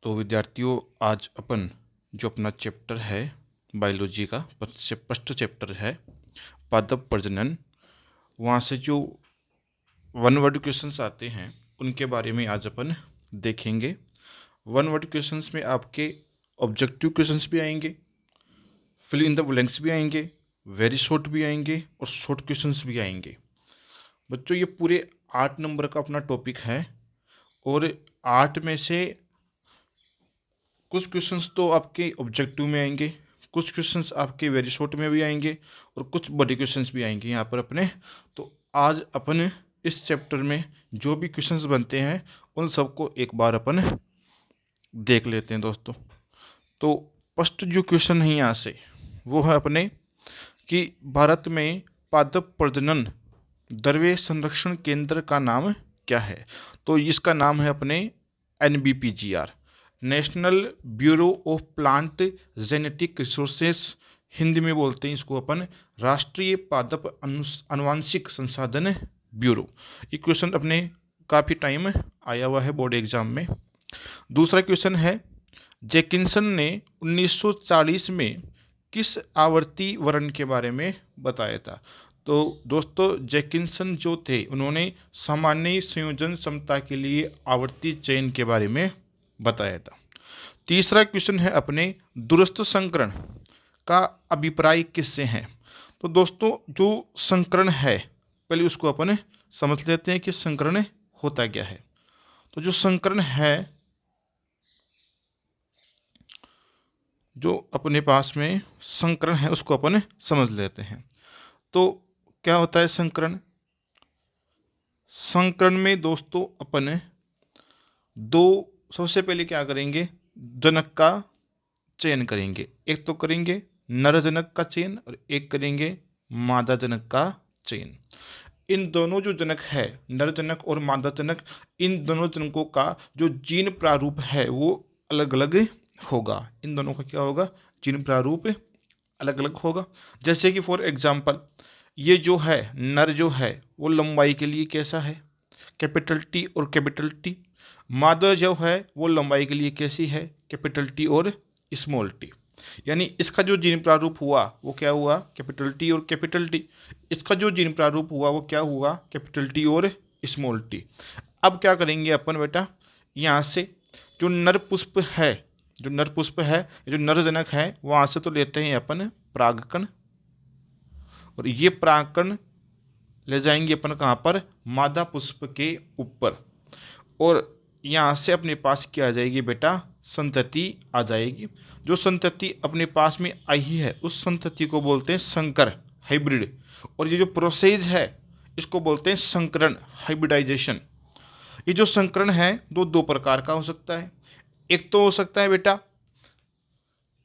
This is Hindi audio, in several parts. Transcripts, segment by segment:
तो विद्यार्थियों, आज अपन जो अपना चैप्टर है बायोलॉजी का फर्स्ट चैप्टर है पादप प्रजनन, वहाँ से जो वन वर्ड क्वेश्चंस आते हैं उनके बारे में आज अपन देखेंगे। वन वर्ड क्वेश्चंस में आपके ऑब्जेक्टिव क्वेश्चंस भी आएंगे, फिल इन द ब्लैंक्स भी आएंगे, वेरी शॉर्ट भी आएंगे और शॉर्ट क्वेश्चंस भी आएंगे। बच्चों, ये पूरे 8 नंबर का अपना टॉपिक है और 8 में से कुछ क्वेश्चंस तो आपके ऑब्जेक्टिव में आएंगे, कुछ क्वेश्चंस आपके वेरी शॉर्ट में भी आएंगे और कुछ बड़े क्वेश्चंस भी आएंगे यहाँ पर अपने। तो आज अपन इस चैप्टर में जो भी क्वेश्चंस बनते हैं उन सबको एक बार अपन देख लेते हैं दोस्तों। तो फर्स्ट जो क्वेश्चन है यहाँ से वो है अपने कि भारत में पादप प्रजनन द्रव्य संरक्षण केंद्र का नाम क्या है। तो इसका नाम है अपने NBPGR, national bureau of plant genetic resources, Hindi में बोलते हैं इसको अपन राष्ट्रीय पादप अनुवांशिक संसाधन ब्यूरो। ये क्वेश्चन अपने काफ़ी टाइम आया हुआ है बोर्ड एग्जाम में। दूसरा क्वेश्चन है, जैकिंसन ने 1940 में किस आवर्ती वर्ण के बारे में बताया था। तो दोस्तों, जैकिंसन जो थे उन्होंने सामान्य संयोजन क्षमता के लिए आवर्ती चयन के बारे में बताया था। तीसरा क्वेश्चन है अपने दूरस्थ संकरण का अभिप्राय किससे है। तो दोस्तों, जो संकरण है पहले उसको अपन समझ लेते हैं कि संकरण होता क्या है। तो जो संकरण है, जो अपने पास में संकरण है उसको अपन समझ लेते हैं। तो क्या होता है संकरण। संकरण में दोस्तों अपन दो, सबसे पहले क्या करेंगे, जनक का चयन करेंगे। एक तो करेंगे नर जनक का चयन और एक करेंगे मादा जनक का चयन। इन दोनों जो जनक है, नर जनक और मादा जनक, इन दोनों जनकों का जो जीन प्रारूप है वो अलग अलग होगा। इन दोनों का क्या होगा, जीन प्रारूप अलग अलग होगा। जैसे कि फॉर एग्जांपल ये जो है नर जो है वो लंबाई के लिए कैसा है, कैपिटल टी और कैपिटल टी। मादा जो है वो लंबाई के लिए कैसी है, कैपिटल टी और स्मॉल टी। यानी इसका जो जीन प्रारूप हुआ वो क्या हुआ, कैपिटल टी और कैपिटल टी। इसका जो जीन प्रारूप हुआ वो क्या हुआ, कैपिटल टी और स्मॉल टी। अब क्या करेंगे अपन बेटा, यहाँ से जो नर पुष्प है, जो नर पुष्प है, जो नर जनक है, वहाँ से तो लेते हैं अपन परागकण और ये परागकण ले जाएंगे अपन कहाँ पर, मादा पुष्प के ऊपर। और यहाँ से अपने पास क्या आ जाएगी बेटा, संतति आ जाएगी। जो संतति अपने पास में आई है उस संतति को बोलते हैं संकर, हाइब्रिड। और ये जो प्रोसेस है इसको बोलते हैं संकरण, हाइब्रिडाइजेशन। ये जो संकरण है दो प्रकार का हो सकता है। एक तो हो सकता है बेटा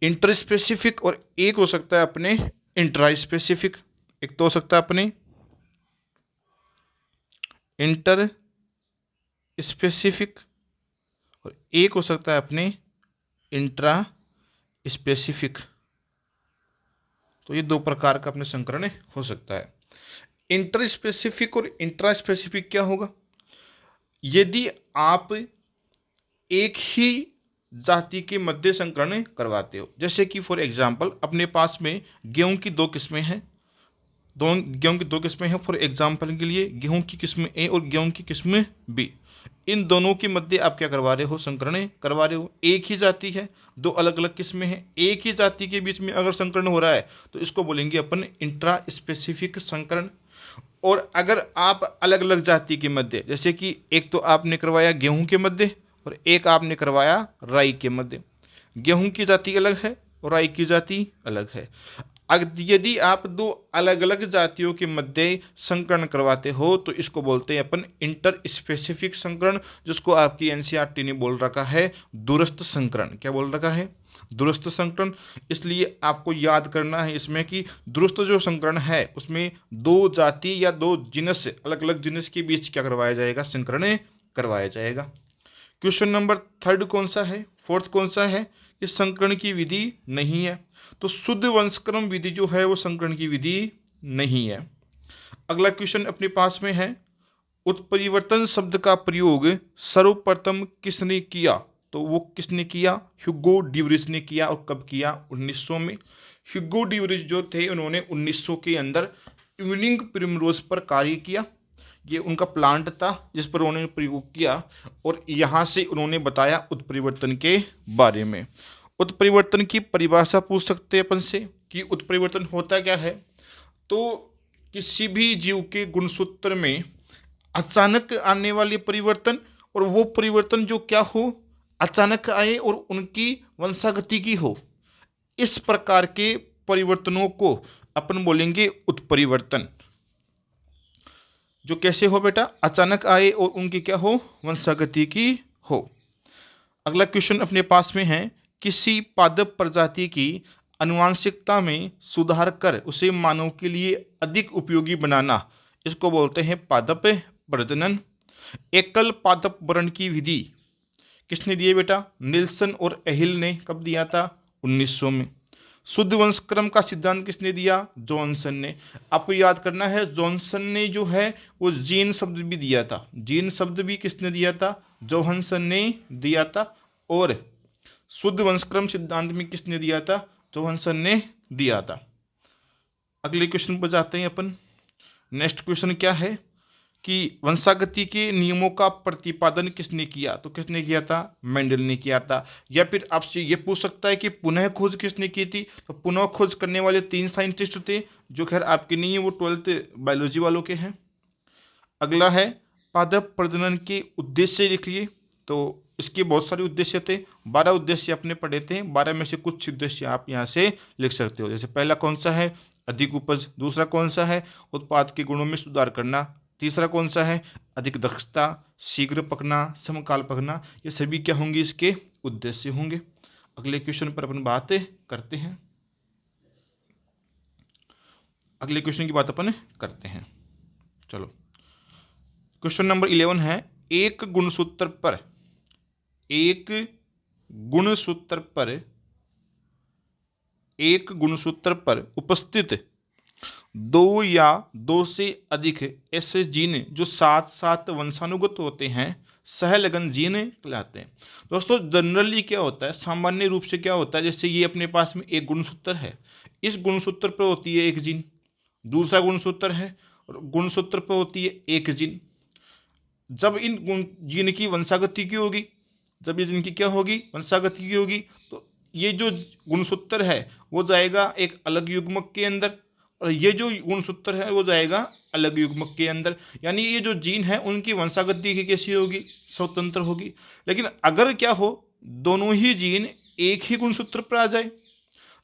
इंटरस्पेसिफिक और एक हो सकता है अपने इंट्रास्पेसिफिक। एक तो हो सकता है अपने इंटर स्पेसिफिक और एक हो सकता है अपने इंट्रा स्पेसिफिक। तो ये दो प्रकार का अपने संकरण हो सकता है। इंटर स्पेसिफिक और इंट्रा स्पेसिफिक क्या होगा, यदि आप एक ही जाति के मध्य संकरण करवाते हो। जैसे कि फॉर एग्जांपल अपने पास में गेहूं की दो किस्में हैं, गेहूं की दो किस्में हैं। फॉर एग्जांपल के लिए गेहूं की किस्म ए और गेहूं की किस्म बी, इन दोनों के मध्य आप क्या करवा रहे हो, संकरण करवा रहे हो। एक ही जाति है, दो अलग अलग किस्में हैं, एक ही जाति के बीच में अगर संकरण हो रहा है तो इसको बोलेंगे अपन इंट्रा स्पेसिफिक संकरण। और अगर आप अलग अलग जाति के मध्य, जैसे कि एक तो आपने करवाया गेहूं के मध्य और एक आपने करवाया राई के मध्य, गेहूं की जाति अलग है और राई की जाति अलग है। यदि आप दो अलग अलग जातियों के मध्य संकरण करवाते हो तो इसको बोलते हैं अपन इंटर स्पेसिफिक संकरण, जिसको आपकी NCERT ने बोल रखा है दूरस्थ संकरण। क्या बोल रखा है, दूरस्थ संकरण। इसलिए आपको याद करना है इसमें कि दूरस्थ जो संकरण है उसमें दो जाति या दो जिनस, अलग अलग जिनस के बीच क्या करवाया जाएगा, संकरण करवाया जाएगा। क्वेश्चन नंबर थर्ड कौन सा है, फोर्थ कौन सा है, ये संकरण की विधि नहीं है। तो शुद्ध वंशक्रम विधि जो है वो संकरण की विधि नहीं है। अगला क्वेश्चन अपने पास में है, उत्परिवर्तन शब्द का प्रयोग सर्वप्रथम किसने किया। तो वो किसने किया? ह्यूगो ड्यूरिच ने किया। और कब किया? 1900 में। ह्यूगो ड्यूरिच जो थे उन्होंने 1900 के अंदर इवनिंग प्रिमरोज पर कार्य किया। ये उनका प्लांट था जिस पर उन्होंने प्रयोग किया, और यहाँ से उन्होंने बताया उत्परिवर्तन के बारे में। उत्परिवर्तन की परिभाषा पूछ सकते हैं अपन से कि उत्परिवर्तन होता क्या है। तो किसी भी जीव के गुणसूत्र में अचानक आने वाले परिवर्तन, और वो परिवर्तन जो क्या हो, अचानक आए और उनकी वंशागति की हो, इस प्रकार के परिवर्तनों को अपन बोलेंगे उत्परिवर्तन। जो कैसे हो बेटा? अचानक आए और उनकी क्या हो? वंशागति की हो। अगला क्वेश्चन अपने पास में है, किसी पादप प्रजाति की आनुवंशिकता में सुधार कर उसे मानव के लिए अधिक उपयोगी बनाना, इसको बोलते हैं पादप प्रजनन। एकल पादप वर्ण की विधि किसने दी है बेटा? निल्सन और एहिल ने। कब दिया था? 1900 में। शुद्ध वंशक्रम का सिद्धांत किसने दिया? जॉनसन ने। आपको याद करना है, जॉनसन ने जो है वो जीन शब्द भी दिया था। जीन शब्द भी किसने दिया था? जोहानसन ने दिया था। और शुद्ध वंशक्रम सिद्धांत में किसने दिया था? जोहानसन ने दिया था। अगले क्वेश्चन पर जाते हैं अपन। नेक्स्ट क्वेश्चन क्या है कि वंशागति के नियमों का प्रतिपादन किसने किया? तो किसने किया था? मेंडल ने किया था। या फिर आपसे ये पूछ सकता है कि पुनः खोज किसने की थी? तो पुनः खोज करने वाले 3 साइंटिस्ट थे, जो खैर आपके नहीं है, वो 12th बायोलॉजी वालों के हैं। अगला है पादप प्रजनन के उद्देश्य लिख लिए। तो इसके बहुत सारे उद्देश्य थे, 12 उद्देश्य अपने पढ़े थे। 12 में से कुछ उद्देश्य आप यहाँ से लिख सकते हो। जैसे पहला कौन सा है? अधिक उपज। दूसरा कौन सा है? उत्पाद के गुणों में सुधार करना। तीसरा कौन सा है? अधिक दक्षता, शीघ्र पकना, समकाल पकना। ये सभी क्या होंगे? इसके उद्देश्य होंगे। अगले क्वेश्चन पर अपन बात करते हैं। अगले क्वेश्चन की बात अपन करते हैं। चलो, क्वेश्चन नंबर 11 है, एक गुणसूत्र पर उपस्थित 2 या 2 से अधिक ऐसे जीन जो साथ साथ वंशानुगत होते हैं सहलगन जीन कहलाते हैं। दोस्तों जनरली क्या होता है, सामान्य रूप से क्या होता है, जैसे ये अपने पास में एक गुणसूत्र है, इस गुणसूत्र पर होती है एक जीन, दूसरा गुणसूत्र है और गुणसूत्र पर होती है एक जीन। जब इन जीन की वंशागति की होगी, जब ये जीन की क्या होगी? वंशागति की होगी, तो ये जो गुणसूत्र है वो जाएगा एक अलग युग्मक के अंदर, और ये जो गुणसूत्र है वो जाएगा अलग युग्मक के अंदर। यानी ये जो जीन है उनकी वंशागति की कैसी होगी? स्वतंत्र होगी। लेकिन अगर क्या हो, दोनों ही जीन एक ही गुणसूत्र पर आ जाए,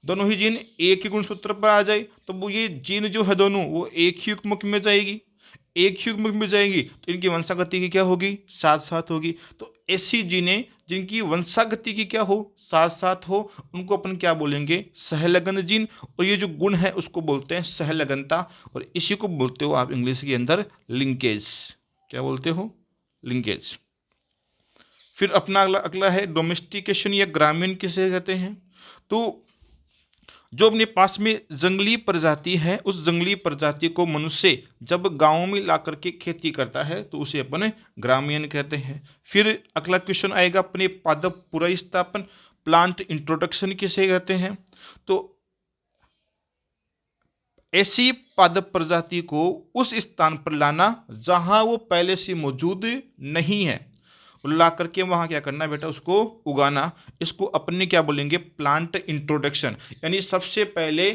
दोनों ही जीन एक ही गुणसूत्र पर आ जाए, तो वो ये जीन जो है दोनों वो एक ही युग्मक में जाएगी, एक ही युग्मक में जाएगी, तो इनकी वंशागति की क्या होगी? साथ साथ होगी। तो ऐसी जीनें जिनकी वंशागति की क्या हो? साथ साथ हो, उनको अपन क्या बोलेंगे? सहलगन जीन। और ये जो गुण है उसको बोलते हैं सहलगनता, और इसी को बोलते हो आप इंग्लिश के अंदर लिंकेज। क्या बोलते हो? लिंकेज। फिर अपना अगला है डोमेस्टिकेशन या ग्रामीण किसे कहते हैं। तो जो अपने पास में जंगली प्रजाति है, उस जंगली प्रजाति को मनुष्य जब गांवों में ला करके खेती करता है तो उसे अपन ग्रामीण कहते हैं। फिर अगला क्वेश्चन आएगा अपने पादप पुनर्स्थापन, प्लांट इंट्रोडक्शन किसे कहते हैं। तो ऐसी पादप प्रजाति को उस स्थान पर लाना जहां वो पहले से मौजूद नहीं है, ला करके वहाँ क्या करना बेटा? उसको उगाना। इसको अपन ने क्या बोलेंगे? Plant introduction. यानी सबसे पहले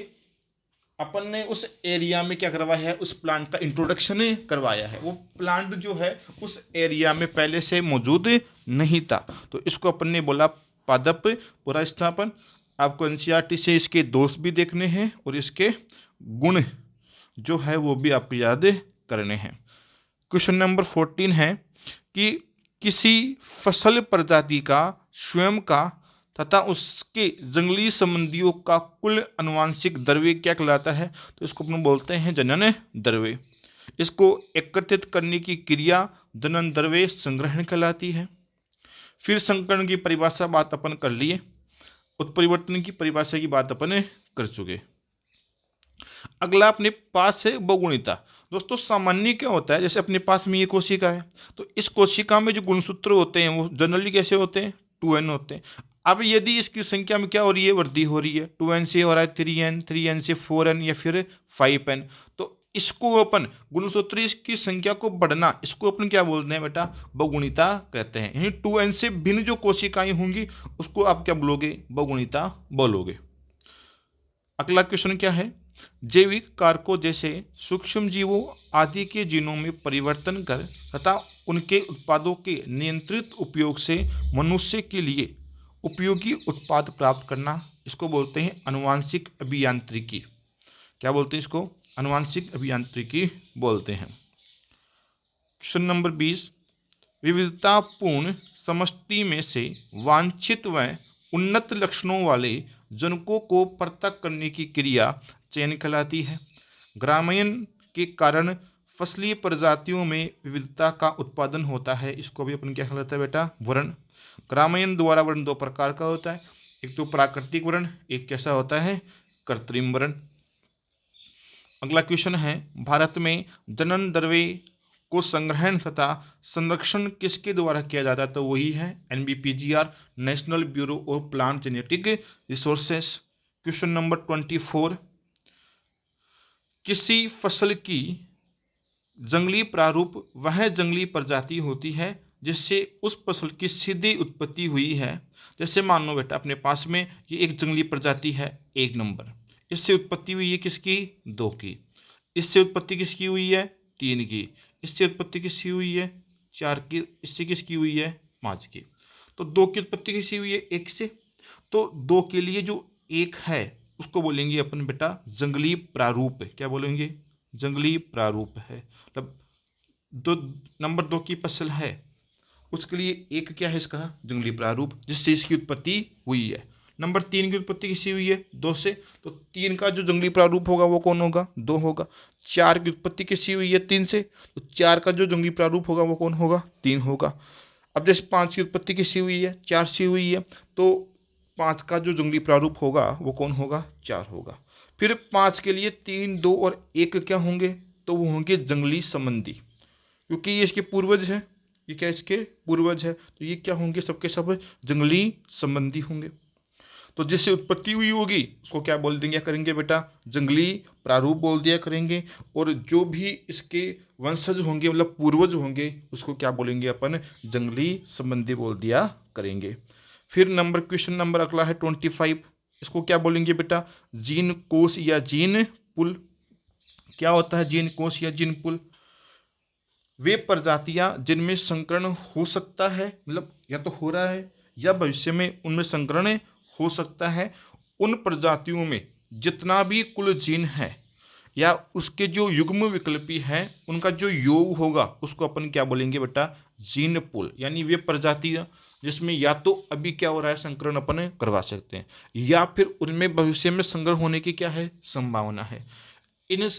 अपन ने उस एरिया में क्या करवाया है? उस प्लांट का इंट्रोडक्शन करवाया है। वो प्लांट जो है उस एरिया में पहले से मौजूद नहीं था, तो इसको अपन ने बोला पादप पुनर्स्थापन। आपको एनसीईआरटी से इसके दोष भी देखने हैं और इसके गुण जो है वो भी आपको याद करने हैं। क्वेश्चन नंबर 14 है कि किसी फसल प्रजाति का स्वयं का तथा उसके जंगली संबंधियों का कुल आनुवंशिक द्रव्य क्या कहलाता है? तो इसको अपन बोलते हैं जनन द्रव्य। इसको एकत्रित करने की क्रिया जनन द्रव्य संग्रहण कहलाती है। फिर संकरण की परिभाषा बात अपन कर लिए, उत्परिवर्तन की परिभाषा की बात अपन कर चुके। अगला अपने पास है बहुगुणिता। दोस्तों सामान्य क्या होता है, जैसे अपने पास में ये कोशिका है, तो इस कोशिका में जो गुणसूत्र होते हैं वो जनरली कैसे होते हैं? 2n होते हैं। अब यदि इसकी संख्या में क्या हो रही है, वृद्धि हो रही है, 2n से हो रहा है 3n, 3n से 4n या फिर 5n, तो इसको अपन गुणसूत्री की संख्या को बढ़ना, इसको अपन क्या बोलते हैं बेटा, बहुगुणिता कहते हैं। यानी 2n से भिन्न जो कोशिकाएं होंगी उसको आप क्या बोलोगे, बहुगुणिता बोलोगे। अगला क्वेश्चन क्या है, जैविक कारकों जैसे सूक्ष्म जीवों आदि के जीनों में परिवर्तन कर तथा उनके उत्पादों के नियंत्रित उपयोग से मनुष्य के लिए उपयोगी उत्पाद प्राप्त करना, इसको बोलते हैं अनुवांशिक अभियांत्रिकी। क्या बोलते हैं इसको, अनुवांशिक अभियांत्रिकी बोलते हैं। क्वेश्चन नंबर 20, विविधतापूर्ण समष्टि में से वांछित व उन्नत लक्षणों वाले जनकों को पृथक करने की क्रिया चयन कहलाती है। ग्रामीण के कारण फसलीय प्रजातियों में विविधता का उत्पादन होता है, इसको भी अपन क्या कहलाता है बेटा, वर्ण। ग्रामीण द्वारा वर्ण दो प्रकार का होता है, एक तो प्राकृतिक वर्ण, एक कैसा होता है, कृत्रिम वर्ण। अगला क्वेश्चन है, भारत में जनन द्रव्य को संग्रहण तथा संरक्षण किसके द्वारा किया जाता है, तो वही है NBPGR, national bureau of plant genetic resources. Question number 24, किसी फसल की जंगली प्रारूप वह जंगली प्रजाति होती है जिससे उस फसल की सीधी उत्पत्ति हुई है। जैसे मान लो बेटा अपने पास में ये एक जंगली प्रजाति है 1 नंबर, इससे उत्पत्ति हुई है किसकी, 2 की, इससे उत्पत्ति किसकी हुई है, 3 की, इससे उत्पत्ति किसकी हुई है, 4 की, इससे किसकी हुई है, 5 की। तो 2 की उत्पत्ति किसकी हुई है, 1 से। तो 2 के लिए जो 1 है उसको बोलेंगे अपन बेटा जंगली प्रारूप। क्या बोलेंगे, जंगली प्रारूप है। मतलब दो नंबर 2 की फसल है उसके लिए 1 क्या है इसका, जंगली प्रारूप, जिससे इसकी उत्पत्ति हुई है। नंबर 3 की उत्पत्ति किससे हुई है, 2 से, तो 3 का जो जंगली प्रारूप होगा वो कौन होगा, 2 होगा। 4 की उत्पत्ति किससे हुई है, 3 से, तो 4 का जो जंगली प्रारूप होगा वो कौन होगा, 3 होगा। अब जैसे 5 की उत्पत्ति किससे हुई है, 4 से हुई है, तो 5 का जो जंगली प्रारूप होगा वो कौन होगा, 4 होगा। फिर 5 के लिए 3, 2 और 1 क्या होंगे, तो वो होंगे जंगली संबंधी, क्योंकि ये इसके पूर्वज है, ये क्या इसके पूर्वज है, तो ये क्या होंगे, सबके सब जंगली संबंधी होंगे। तो जिससे उत्पत्ति हुई होगी उसको क्या बोल देंगे करेंगे बेटा, जंगली प्रारूप बोल दिया करेंगे। और जो भी इसके वंशज होंगे मतलब पूर्वज होंगे उसको क्या बोलेंगे अपन, जंगली संबंधी बोल दिया करेंगे। फिर क्वेश्चन नंबर अगला है 25, इसको क्या बोलेंगे बेटा, जीन कोश या जीन पुल। क्या होता है जीन कोश या जीन पुल, वे प्रजातियां जिनमें संकरण हो सकता है, मतलब या तो हो रहा है या भविष्य में उनमें संकरण हो सकता है, उन प्रजातियों में जितना भी कुल जीन है या उसके जो युग्म विकल्पी हैं उनका जो योग होगा उसको अपन क्या बोलेंगे बेटा, जीन पूल। यानी वे प्रजातियां जिसमें या तो अभी क्या हो रहा है संकरण अपन करवा सकते हैं या फिर उनमें भविष्य में संकरण होने की क्या है संभावना है। इन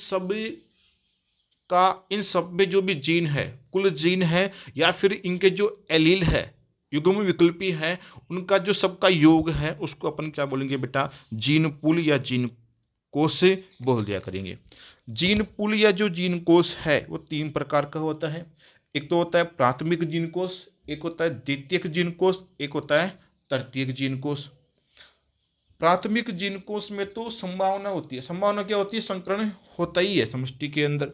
सब में जो भी जीन है, कुल जीन है या फिर इनके जो एलील है, युग्म विकल्पी है, उनका जो सबका योग है उसको अपन क्या बोलेंगे बेटा, जीन पूल या जीन कोश बोल दिया करेंगे। जीन पूल या जो जीन कोश है वो 3 प्रकार का होता है। एक तो होता है प्राथमिक जीन कोश, एक होता है द्वितीयक जीन कोश, एक होता है तृतीयक जीन कोश। प्राथमिक जीन कोश में तो संभावना होती है, संभावना क्या होती है, संकरण होता ही है समष्टि के अंदर।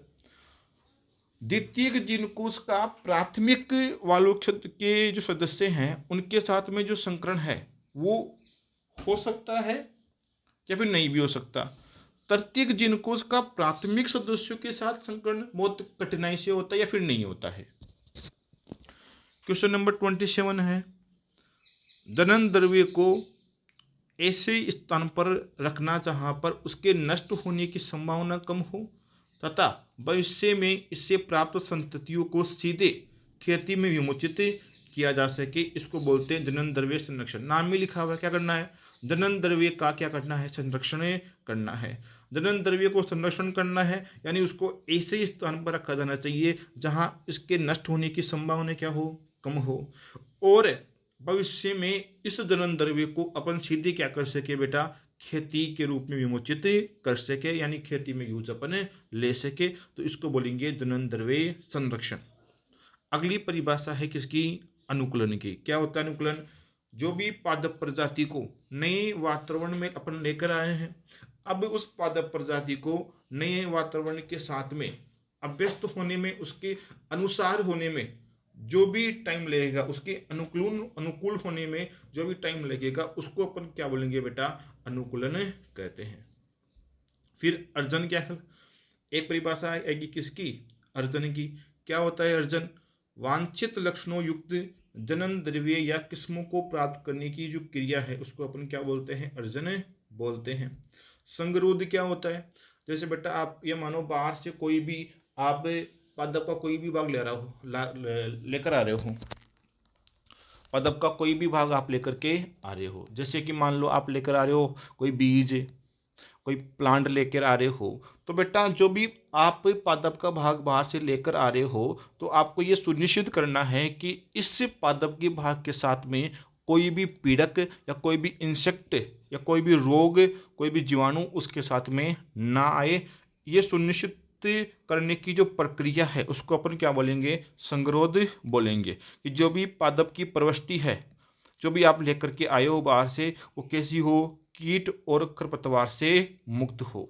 द्वितीयक जीन कोश का प्राथमिक वालों के जो सदस्य हैं उनके साथ में जो संकरण है वो हो सकता है या फिर नहीं भी हो सकता। तृतीयक जीन कोश का प्राथमिक सदस्यों के साथ संकरण बहुत कठिनाई से होता है या फिर नहीं होता है। क्वेश्चन नंबर 27 है, जनन द्रव्य को ऐसे स्थान पर रखना जहां पर उसके नष्ट होने की संभावना कम हो तथा भविष्य में इससे प्राप्त संततियों को सीधे खेती में विमोचित किया जा सके, इसको बोलते हैं जनन द्रव्य संरक्षण। नाम में लिखा हुआ है क्या करना है, जनन द्रव्य का क्या करना है, संरक्षण करना है। जनन द्रव्य को संरक्षण करना है यानी उसको ऐसे ही स्थान पर रखा जाना चाहिए जहां इसके नष्ट होने की संभावना क्या हो, कम हो, और भविष्य में इस जनन द्रव्य को अपन सीधे क्या कर सके बेटा, खेती के रूप में विमोचित कर सके, यानी खेती में यूज अपन ले सके, तो इसको बोलेंगे जनन द्रव्य संरक्षण। अगली परिभाषा है किसकी, अनुकूलन की। क्या होता है अनुकूलन, जो भी पादप प्रजाति को नए वातावरण में अपन लेकर आए हैं, अब उस पादप प्रजाति को नए वातावरण के साथ में अभ्यस्त होने में, उसके अनुसार होने में जो भी टाइम लगेगा, उसके अनुकूल अनुकूल होने में जो भी टाइम लगेगा, उसको अपन क्या बोलेंगे बेटा, अनुकूलन कहते हैं। फिर अर्जन क्या है, एक परिभाषा आएगी किसकी, अर्जन की। क्या होता है अर्जन, वांछित लक्षणों युक्त जनन द्रव्य या किस्मों को प्राप्त करने की जो क्रिया है उसको अपन क्या बोलते हैं, अर्जन बोलते हैं। संगरोध क्या होता है, जैसे बेटा आप ये मानो बाहर से कोई भी आप पादप का कोई भी भाग ले रहा हो, लेकर आ रहे हो, पादप का कोई भी भाग आप लेकर के आ रहे हो, जैसे कि मान लो आप लेकर आ रहे हो कोई बीज, कोई प्लांट लेकर आ रहे हो, तो बेटा जो भी आप पादप का भाग बाहर से लेकर आ रहे हो, तो आपको ये सुनिश्चित करना है कि इस पादप के भाग के साथ में कोई भी पीड़क या कोई भी इंसेक्ट या कोई भी रोग, कोई भी जीवाणु उसके साथ में ना आए। ये सुनिश्चित करने की जो प्रक्रिया है उसको अपन क्या बोलेंगे, संगरोध बोलेंगे। कि जो भी पादप की प्रविष्टि है, जो भी आप लेकर के आए हो बाहर से, वो कैसी हो, कीट और खरपतवार से मुक्त हो।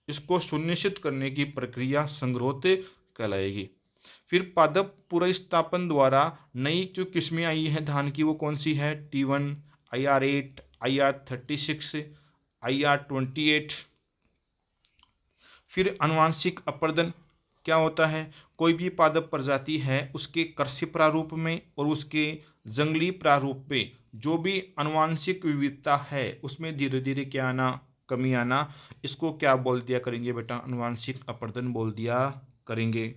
इसको सुनिश्चित करने की प्रक्रिया संगरोध कहलाएगी। फिर पादप पुनर्स्थापन द्वारा नई जो किस्में आई हैं धान की, वो कौन सी है, T1, IR8, IR36, IR28। फिर आनुवांशिक अपर्दन क्या होता है, कोई भी पादप प्रजाति है उसके कृषि प्रारूप में और उसके जंगली प्रारूप में जो भी आनुवांशिक विविधता है उसमें धीरे धीरे क्या आना, कमी आना, इसको क्या बोल दिया करेंगे बेटा, आनुवांशिक अपर्दन बोल दिया करेंगे।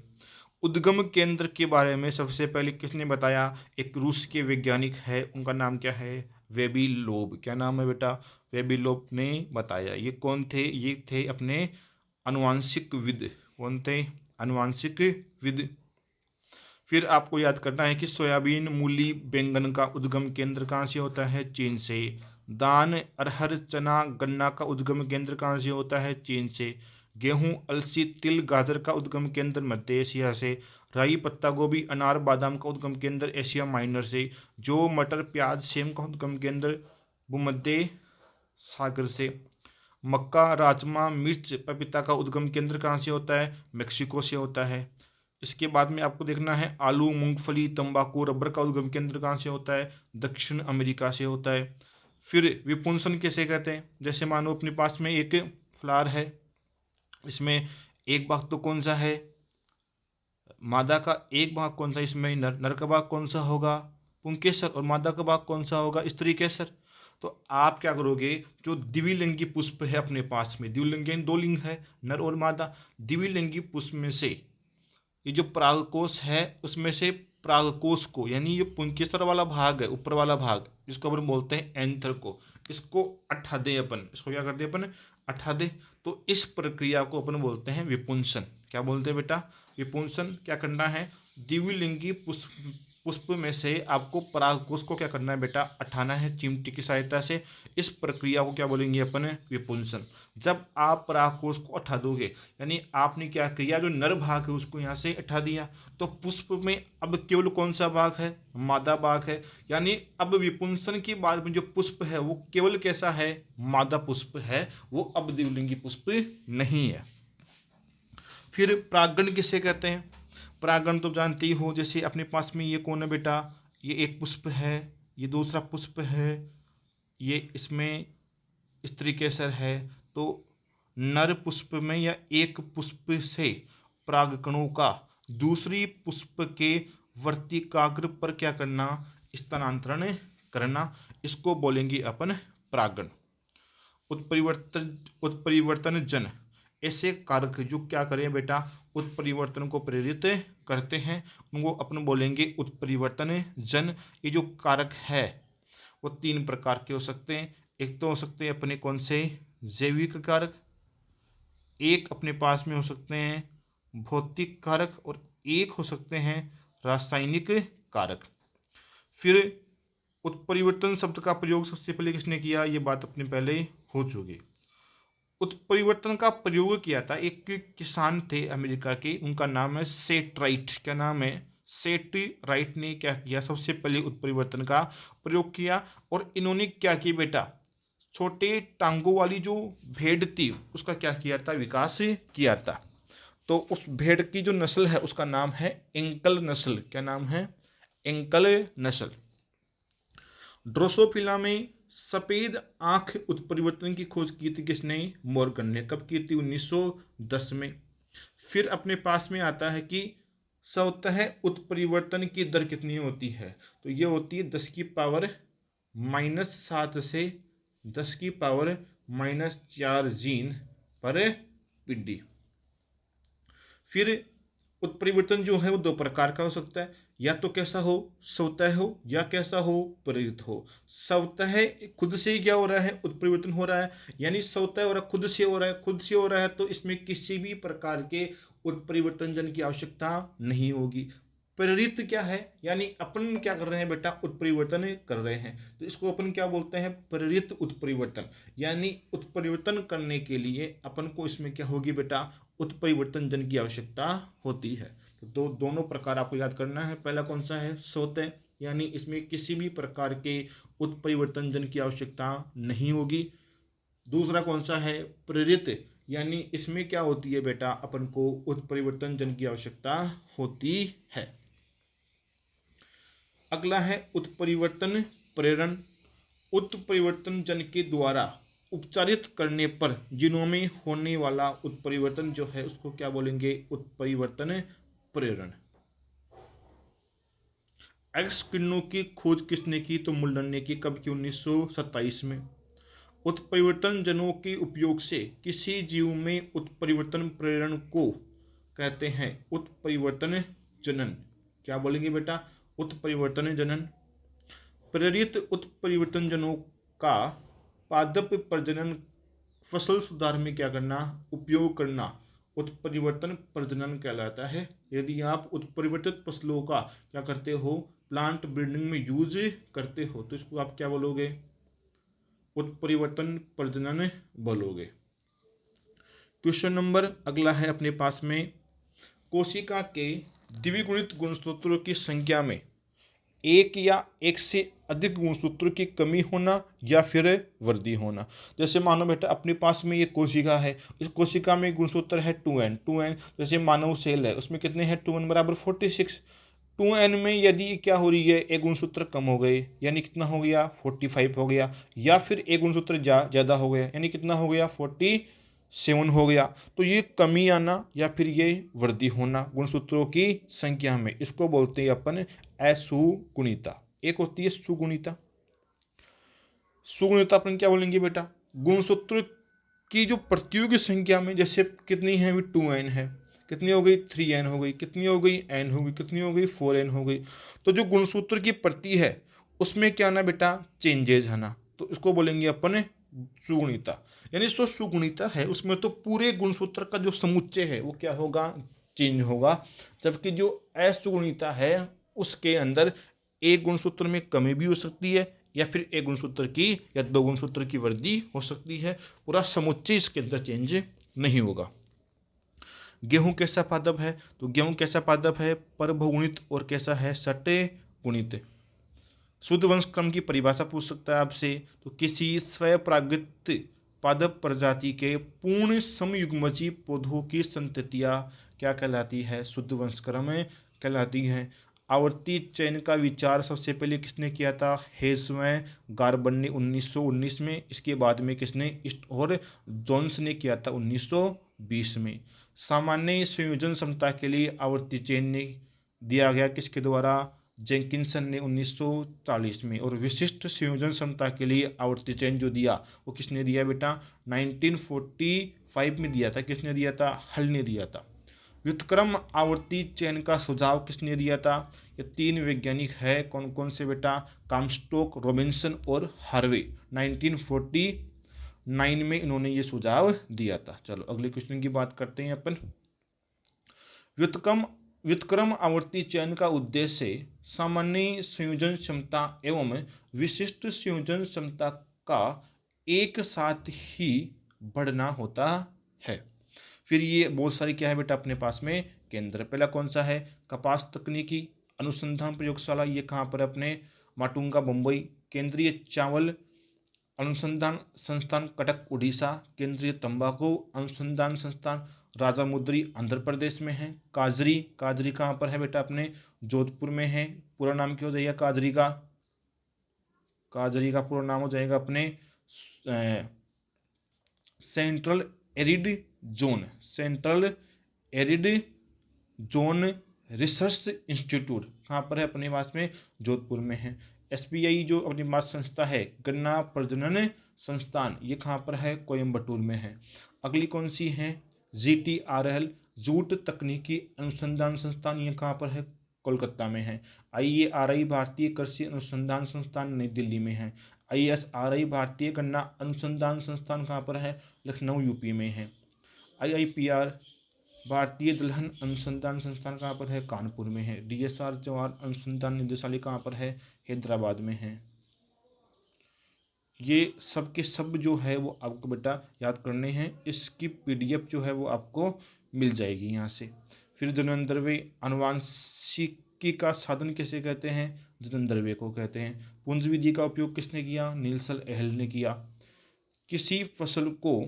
उद्गम केंद्र के बारे में सबसे पहले किसने बताया, एक रूस के वैज्ञानिक है, उनका नाम क्या है, वेबिलोव। क्या नाम है बेटा, वेबिलोव ने बताया। ये कौन थे, ये थे अपने अनुवांशिकविद। कौन थे, अनुवांशिकविद। फिर आपको याद करना है कि सोयाबीन, मूली, बैंगन का उद्गम केंद्र कहाँ से होता है, चीन से। दान, अरहर, चना, गन्ना का उद्गम केंद्र कहाँ से होता है, चीन से। गेहूं, अलसी, तिल, गाजर का उद्गम केंद्र मध्य एशिया से। राई, पत्ता गोभी, अनार, बादाम का उद्गम केंद्र एशिया माइनर से। जौ, मटर, प्याज, सेम का उद्गम केंद्र भूमध्य सागर से। मक्का, राजमा, मिर्च, पपीता का उद्गम केंद्र कहाँ से होता है, मेक्सिको से होता है। इसके बाद में आपको देखना है आलू, मूंगफली, तंबाकू, रबर का उद्गम केंद्र कहाँ से होता है, दक्षिण अमेरिका से होता है। फिर विपुंसन किसे कहते हैं, जैसे मानो अपने पास में एक फ्लावर है, इसमें एक भाग तो कौन सा है, मादा का एक भाग कौन सा, इसमें नर का भाग कौन सा होगा, पुंकेसर, और मादा का भाग कौन सा होगा, स्त्री केसर। तो आप क्या करोगे, जो द्विलिंगी पुष्प है अपने पास में, द्विलिंगी दो लिंग है, नर और मादा, द्विलिंगी पुष्प में से ये जो परागकोश है उसमें से परागकोश को, यानी ये पुंकेसर वाला भाग है, ऊपर वाला भाग, जिसको अपन बोलते हैं एंथर को, इसको अठा दे अपन, इसको क्या कर दे अपन, अठा दे। तो इस प्रक्रिया को अपन बोलते हैं विपुंसन। क्या बोलते हैं बेटा, विपुंसन। क्या करना है, द्विलिंगी पुष्प पुष्प में से आपको परागकोश को क्या करना है बेटा, अठाना है चिमटी की सहायता से। इस प्रक्रिया को क्या बोलेंगे अपन, विपुंसन। जब आप परागकोश को उठा दोगे, यानी आपने क्या किया, जो नर भाग है उसको यहाँ से उठा दिया, तो पुष्प में अब केवल कौन सा भाग है, मादा भाग है। यानी अब विपुंसन के बाद में जो पुष्प है वो केवल कैसा है, मादा पुष्प है, वो अब द्विलिंगी पुष्प नहीं है। फिर परागण किसे कहते हैं, परागण तो जानते ही हो, जैसे अपने पास में ये कौन है बेटा, ये एक पुष्प है, ये दूसरा पुष्प है, ये इसमें स्त्री केसर है। तो नर पुष्प में या एक पुष्प से परागकणों का दूसरी पुष्प के वर्तिकाग्र पर क्या करना, स्थानांतरण करना, इसको बोलेंगे अपन परागण। उत्परिवर्तन जन, ऐसे कारक जो क्या करें बेटा, उत्परिवर्तन को प्रेरित करते हैं, उनको अपन बोलेंगे उत्परिवर्तन जन। ये जो कारक है वो तीन प्रकार के हो सकते हैं। एक तो हो सकते हैं अपने कौन से, जैविक कारक, एक अपने पास में हो सकते हैं भौतिक कारक, और एक हो सकते हैं रासायनिक कारक। फिर उत्परिवर्तन शब्द का प्रयोग सबसे पहले किसने किया, ये बात अपने पहले ही हो चुकी। उत्परिवर्तन का प्रयोग किया था एक किसान थे अमेरिका के, उनका नाम है सेट्राइट। क्या नाम है, सेट राइट ने क्या किया, सबसे पहले उत्परिवर्तन का प्रयोग किया। और इन्होंने क्या किया बेटा, छोटे टांगों वाली जो भेड़ थी उसका क्या किया था, विकास किया था। तो उस भेड़ की जो नस्ल है उसका नाम है एंकल नस्ल। क्या नाम है, एंकल नस्ल। ड्रोसोफिला में सफेद आंख उत्परिवर्तन की खोज की थी किसने, मॉर्गन ने। कब की थी, 1910 में। फिर अपने पास में आता है कि स्वतः उत्परिवर्तन की दर कितनी होती है, तो ये होती है 10⁻⁻7 से 10⁻⁻4 जीन पर पीडी। फिर उत्परिवर्तन जो है वो दो प्रकार का हो सकता है, या तो कैसा हो, स्वतः हो, या कैसा हो, प्रेरित हो। स्वतः खुद से ही क्या हो रहा है, उत्परिवर्तन हो रहा है, यानी स्वतः हो रहा है, खुद से हो रहा है। खुद से हो रहा है तो इसमें किसी भी प्रकार के उत्परिवर्तन जन की आवश्यकता नहीं होगी। प्रेरित क्या है, यानी अपन क्या कर रहे हैं बेटा, उत्परिवर्तन कर रहे हैं, तो इसको अपन क्या बोलते हैं, प्रेरित उत्परिवर्तन। यानी उत्परिवर्तन करने के लिए अपन को इसमें क्या होगी बेटा, उत्परिवर्तन जन की आवश्यकता होती है। तो दोनों प्रकार आपको याद करना है। पहला कौन सा है, स्वतः, यानी इसमें किसी भी प्रकार के उत्परिवर्तन जन की आवश्यकता नहीं होगी। दूसरा कौन सा है, प्रेरित, यानी इसमें क्या होती है बेटा, अपन को उत्परिवर्तन जन की आवश्यकता होती है। अगला है उत्परिवर्तन प्रेरण। उत्परिवर्तन जन के द्वारा उपचारित करने पर जीनों में होने वाला उत्परिवर्तन जो है उसको क्या बोलेंगे, उत्परिवर्तन प्रेरण। एक्स किरणों की खोज किसने की, तो मुल्डन ने की। कब की, 1927 में। उत्परिवर्तन जनों के उपयोग से किसी जीव में उत्परिवर्तन प्रेरण को कहते हैं उत्परिवर्तन जनन। क्या बोलेंगे बेटा, उत्परिवर्तन जनन। प्रेरित उत्परिवर्तन जनों का पादप प्रजनन, फसल सुधार में क्या करना, उपयोग करना, उत्परिवर्तन प्रजनन कहलाता है। यदि आप उत्परिवर्तित फसलों का क्या करते हो, प्लांट ब्रीडिंग में यूज करते हो, तो इसको आप क्या बोलोगे, उत्परिवर्तन प्रजनन बोलोगे। क्वेश्चन नंबर अगला है अपने पास में, कोशिका के द्विगुणित गुणसूत्रों की संख्या में एक या एक से अधिक गुणसूत्रों की कमी होना या फिर वृद्धि होना। जैसे मानो बेटा अपने पास में ये कोशिका है, इस कोशिका में गुणसूत्र है 2n। जैसे मानव सेल है, उसमें कितने हैं, 2n बराबर 46। 2n में यदि क्या हो रही है, एक गुणसूत्र कम हो गए, यानी कितना हो गया, 45 हो गया, या फिर एक गुणसूत्र ज़्यादा हो गया, यानी कितना हो गया, 47 हो गया। तो ये कमी आना या फिर ये वृद्धि होना गुणसूत्रों की संख्या में, इसको बोलते हैं अपन असुगुणिता। एक होती है सुगुणिता। सुगुणिता अपन क्या बोलेंगे बेटा, गुणसूत्र की जो प्रतियों की संख्या में, जैसे कितनी है, 2n है, कितनी हो गई, 3n हो गई, कितनी हो गई, n हो गई, कितनी हो गई, 4n हो गई। तो जो गुणसूत्र की प्रति है उसमें क्या ना बेटा, चेंजेज है ना, तो इसको बोलेंगे अपन सुगुणिता। यानी जो सुगुणिता है उसमें तो पूरे गुणसूत्र का जो समुच्चय है वो क्या होगा, चेंज होगा। जबकि जो असुगुणिता है उसके अंदर एक गुणसूत्र में कमी भी हो सकती है, या फिर एक गुणसूत्र की या दो गुणसूत्र की वृद्धि हो सकती है, पूरा समुच्चय इसके अंदर चेंज नहीं होगा। गेहूं कैसा पादप है, तो गेहूं कैसा पादप है, परभुगुणित और कैसा है, सटे गुणित। शुद्ध वंश क्रम की परिभाषा पूछ सकता है आपसे, तो किसी स्वपरागृत पादप प्रजाति के पूर्ण समयुग्मजी पौधों की संततियां क्या कहलाती है, शुद्ध वंश क्रम कहलाती है। आवर्ती चयन का विचार सबसे पहले किसने किया था, हेस्वें गार्बन ने 1919 में। इसके बाद में किसने, ईस्ट और जोन्स ने किया था 1920 में। सामान्य संयोजन क्षमता के लिए आवर्ती चयन ने दिया गया किसके द्वारा, जेंकिंसन ने 1940 में। और विशिष्ट संयोजन क्षमता के लिए आवर्ती चयन जो दिया वो किसने दिया बेटा, 1945 में दिया था। किसने दिया था, हल ने दिया था। व्युत्क्रम आवर्ती चयन का सुझाव किसने दिया था, ये तीन वैज्ञानिक है, कौन कौन से बेटा, काम्स्टोक, रॉबिन्सन और हार्वे। 1949 में इन्होंने ये सुझाव दिया था। चलो अगले क्वेश्चन की बात करते हैं अपन। व्युत्क्रम आवर्ती चयन का उद्देश्य सामान्य संयोजन क्षमता एवं विशिष्ट संयोजन क्षमता का एक साथ ही बढ़ना होता है। फिर ये बहुत सारी क्या है बेटा अपने पास में केंद्र। पहला कौन सा है, कपास तकनीकी, अनुसंधान प्रयोगशाला, ये कहाँ पर है? अपने माटुंगा मुंबई। केंद्रीय चावल अनुसंधान संस्थान कटक उड़ीसा। केंद्रीय तंबाकू अनुसंधान संस्थान राजामुद्री आंध्र प्रदेश में है। काजरी, काजरी कहाँ पर है बेटा? अपने जोधपुर में है। पूरा नाम क्या हो जाएगा काजरी का? काजरी का पूरा नाम हो जाएगा अपने central arid zone, central arid zone research institute. कहाँ पर है? अपने पास में जोधपुर में है। एसबीआई जो अपनी पास संस्था है गन्ना प्रजनन संस्थान, ये कहाँ पर है? कोयम्बटूर में है। अगली कौन सी है? जीटीआरएल जूट तकनीकी अनुसंधान संस्थान, ये कहाँ पर है? कोलकाता में है। आईएआरआई भारतीय कृषि अनुसंधान संस्थान नई दिल्ली में है। आईएसआरआई भारतीय गन्ना अनुसंधान संस्थान कहाँ पर है? लखनऊ यूपी में है। आईआईपीआर भारतीय दलहन अनुसंधान संस्थान कहाँ पर है? कानपुर में है। डीएसआर जवाहर अनुसंधान निदेशालय कहाँ पर है? हैदराबाद में है। ये सब के सब जो है वो आपको बेटा याद करने हैं। इसकी पीडीएफ जो है वो आपको मिल जाएगी यहाँ से। फिर जननद्रव्य आनुवांशिकी का साधन किसे कहते हैं? जननद्रव्य को कहते हैं। पुंज विधि का उपयोग किसने किया? नील्सन एहल ने किया। किसी फसल को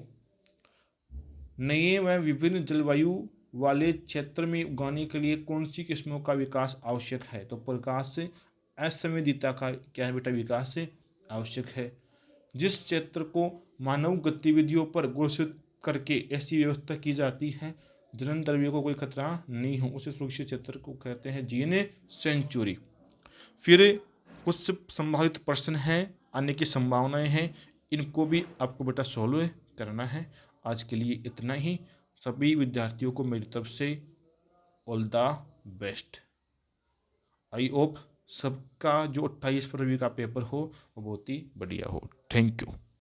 नए व विभिन्न जलवायु वाले क्षेत्र में उगाने के लिए कौन सी किस्मों का विकास आवश्यक है? तो प्रकाश से असंवेदिता का क्या है बेटा? विकास से आवश्यक है। जिस क्षेत्र को मानव गतिविधियों पर घोषित करके ऐसी व्यवस्था की जाती है जनन द्रव्य को कोई खतरा नहीं हो, उसे सुरक्षित क्षेत्र को कहते हैं जीन सेंचुरी। फिर कुछ संभावित प्रश्न हैं, आने की संभावनाएं हैं, इनको भी आपको बेटा सॉल्व करना है। आज के लिए इतना ही। सभी विद्यार्थियों को मेरी तरफ से all the best. I hope सबका जो 28 फरवरी का पेपर हो वो बहुत ही बढ़िया हो। Thank you.